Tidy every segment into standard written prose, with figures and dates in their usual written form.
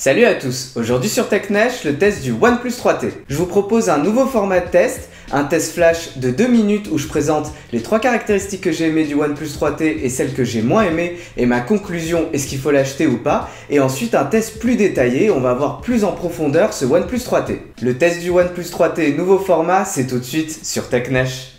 Salut à tous, aujourd'hui sur TechNash, le test du OnePlus 3T. Je vous propose un nouveau format de test, un test flash de 2 minutes où je présente les 3 caractéristiques que j'ai aimées du OnePlus 3T et celles que j'ai moins aimées et ma conclusion, est-ce qu'il faut l'acheter ou pas, et ensuite un test plus détaillé, on va voir plus en profondeur ce OnePlus 3T. Le test du OnePlus 3T nouveau format, c'est tout de suite sur TechNash.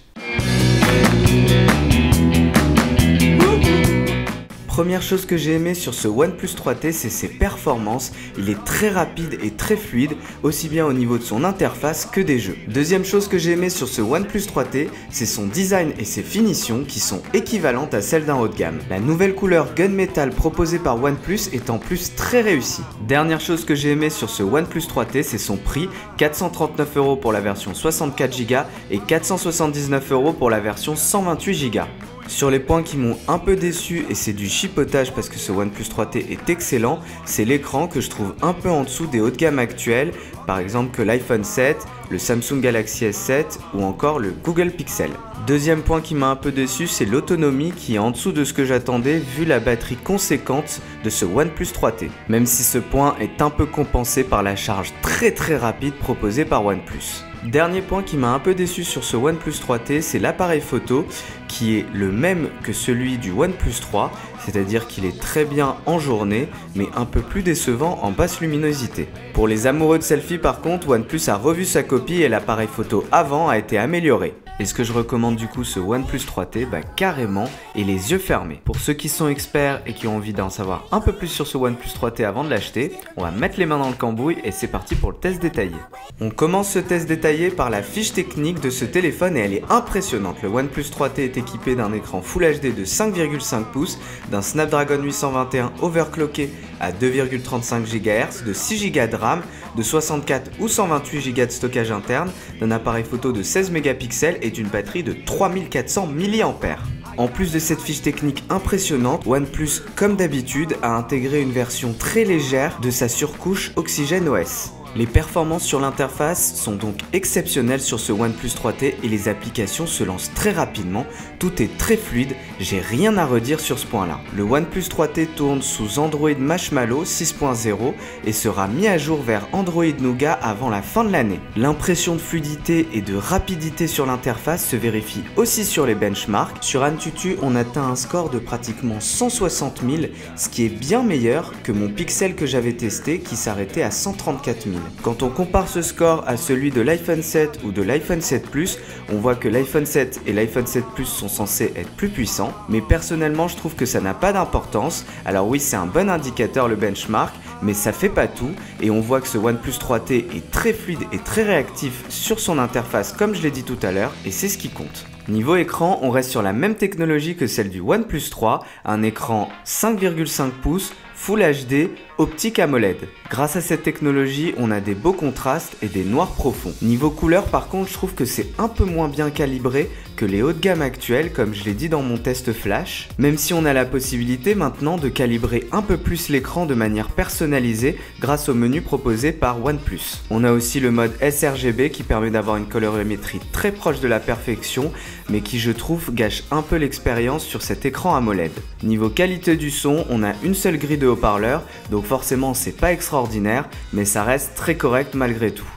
Première chose que j'ai aimé sur ce OnePlus 3T, c'est ses performances. Il est très rapide et très fluide, aussi bien au niveau de son interface que des jeux. Deuxième chose que j'ai aimé sur ce OnePlus 3T, c'est son design et ses finitions qui sont équivalentes à celles d'un haut de gamme. La nouvelle couleur Gunmetal proposée par OnePlus est en plus très réussie. Dernière chose que j'ai aimé sur ce OnePlus 3T, c'est son prix, 439 € pour la version 64 Go et 479 € pour la version 128 Go. Sur les points qui m'ont un peu déçu, et c'est du chipotage parce que ce OnePlus 3T est excellent, c'est l'écran que je trouve un peu en dessous des hauts de gamme actuels, par exemple que l'iPhone 7, le Samsung Galaxy S7 ou encore le Google Pixel. Deuxième point qui m'a un peu déçu, c'est l'autonomie qui est en dessous de ce que j'attendais vu la batterie conséquente de ce OnePlus 3T. Même si ce point est un peu compensé par la charge très rapide proposée par OnePlus. Dernier point qui m'a un peu déçu sur ce OnePlus 3T, c'est l'appareil photo qui est le même que celui du OnePlus 3, c'est-à-dire qu'il est très bien en journée, mais un peu plus décevant en basse luminosité. Pour les amoureux de selfie par contre, OnePlus a revu sa copie et l'appareil photo avant a été amélioré. Est-ce que je recommande du coup ce OnePlus 3T? Carrément, et les yeux fermés. Pour ceux qui sont experts et qui ont envie d'en savoir un peu plus sur ce OnePlus 3T avant de l'acheter, on va mettre les mains dans le cambouis et c'est parti pour le test détaillé. On commence ce test détaillé par la fiche technique de ce téléphone et elle est impressionnante. Le OnePlus 3T est équipé d'un écran Full HD de 5,5 pouces, d'un Snapdragon 821 overclocké à 2,35 GHz, de 6 Go de RAM, de 64 ou 128 Go de stockage interne, d'un appareil photo de 16 mégapixels et d'une batterie de 3400 mAh. En plus de cette fiche technique impressionnante, OnePlus, comme d'habitude, a intégré une version très légère de sa surcouche Oxygen OS. Les performances sur l'interface sont donc exceptionnelles sur ce OnePlus 3T et les applications se lancent très rapidement, tout est très fluide, j'ai rien à redire sur ce point là. Le OnePlus 3T tourne sous Android Marshmallow 6.0 et sera mis à jour vers Android Nougat avant la fin de l'année. L'impression de fluidité et de rapidité sur l'interface se vérifie aussi sur les benchmarks. Sur Antutu, on atteint un score de pratiquement 160 000, ce qui est bien meilleur que mon Pixel que j'avais testé qui s'arrêtait à 134 000. Quand on compare ce score à celui de l'iPhone 7 ou de l'iPhone 7 Plus, on voit que l'iPhone 7 et l'iPhone 7 Plus sont censés être plus puissants, mais personnellement je trouve que ça n'a pas d'importance. Alors oui, c'est un bon indicateur le benchmark, mais ça fait pas tout et on voit que ce OnePlus 3T est très fluide et très réactif sur son interface comme je l'ai dit tout à l'heure et c'est ce qui compte. Niveau écran, on reste sur la même technologie que celle du OnePlus 3, un écran 5,5 pouces, Full HD, optique AMOLED. Grâce à cette technologie, on a des beaux contrastes et des noirs profonds. Niveau couleur par contre, je trouve que c'est un peu moins bien calibré que les hauts de gamme actuels comme je l'ai dit dans mon test flash, même si on a la possibilité maintenant de calibrer un peu plus l'écran de manière personnalisée grâce au menu proposé par OnePlus. On a aussi le mode sRGB qui permet d'avoir une colorimétrie très proche de la perfection, mais qui je trouve gâche un peu l'expérience sur cet écran AMOLED. Niveau qualité du son, on a une seule grille de haut-parleurs, donc forcément c'est pas extraordinaire, mais ça reste très correct malgré tout.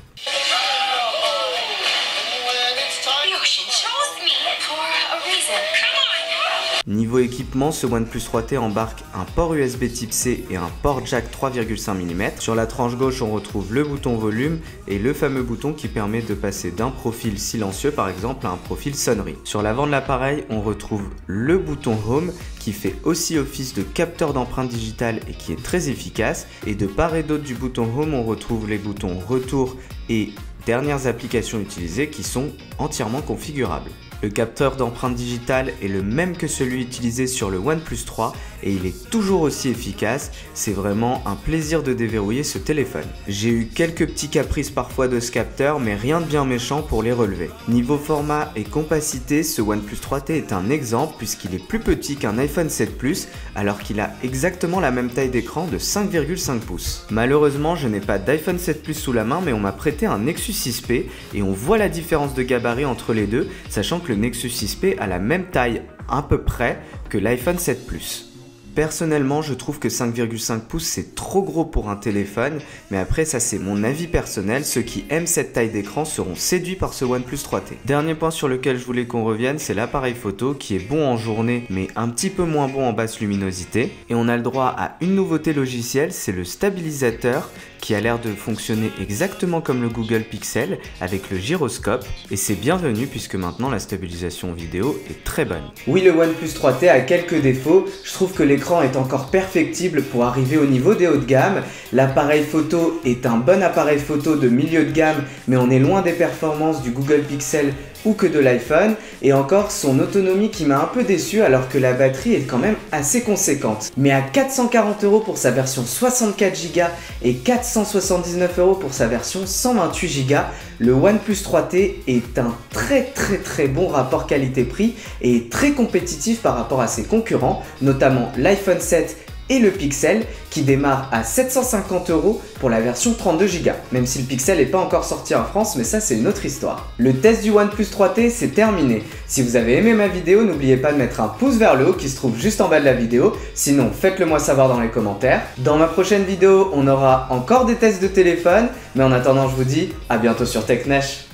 Niveau équipement, ce OnePlus 3T embarque un port USB Type C et un port jack 3,5 mm. Sur la tranche gauche, on retrouve le bouton volume et le fameux bouton qui permet de passer d'un profil silencieux par exemple à un profil sonnerie. Sur l'avant de l'appareil, on retrouve le bouton Home qui fait aussi office de capteur d'empreinte digitale et qui est très efficace. Et de part et d'autre du bouton Home, on retrouve les boutons Retour et dernières applications utilisées qui sont entièrement configurables. Le capteur d'empreinte digitale est le même que celui utilisé sur le OnePlus 3 et il est toujours aussi efficace, c'est vraiment un plaisir de déverrouiller ce téléphone. J'ai eu quelques petits caprices parfois de ce capteur mais rien de bien méchant pour les relever. Niveau format et compacité, ce OnePlus 3T est un exemple puisqu'il est plus petit qu'un iPhone 7 Plus alors qu'il a exactement la même taille d'écran de 5,5 pouces. Malheureusement, je n'ai pas d'iPhone 7 Plus sous la main mais on m'a prêté un Nexus 6P et on voit la différence de gabarit entre les deux, sachant que le Nexus 6P a la même taille à peu près que l'iPhone 7 Plus. Personnellement, je trouve que 5,5 pouces c'est trop gros pour un téléphone, mais après ça c'est mon avis personnel, ceux qui aiment cette taille d'écran seront séduits par ce OnePlus 3T. Dernier point sur lequel je voulais qu'on revienne, c'est l'appareil photo qui est bon en journée mais un petit peu moins bon en basse luminosité. Et on a le droit à une nouveauté logicielle, c'est le stabilisateur qui a l'air de fonctionner exactement comme le Google Pixel avec le gyroscope, et c'est bienvenu puisque maintenant la stabilisation vidéo est très bonne. Oui, le OnePlus 3T a quelques défauts, je trouve que l'écran est encore perfectible pour arriver au niveau des hauts de gamme, l'appareil photo est un bon appareil photo de milieu de gamme mais on est loin des performances du Google Pixel ou que de l'iPhone, et encore son autonomie qui m'a un peu déçu alors que la batterie est quand même assez conséquente. Mais à 440 € pour sa version 64 Go et 479 € pour sa version 128 Go, le OnePlus 3T est un très bon rapport qualité-prix et est très compétitif par rapport à ses concurrents, notamment l'iPhone 7 et le Pixel qui démarre à 750 € pour la version 32 Go, même si le Pixel n'est pas encore sorti en France, mais ça c'est une autre histoire. Le test du OnePlus 3T c'est terminé. Si vous avez aimé ma vidéo, n'oubliez pas de mettre un pouce vers le haut qui se trouve juste en bas de la vidéo, sinon faites-le moi savoir dans les commentaires. Dans ma prochaine vidéo, on aura encore des tests de téléphone, mais en attendant je vous dis à bientôt sur TechNesh.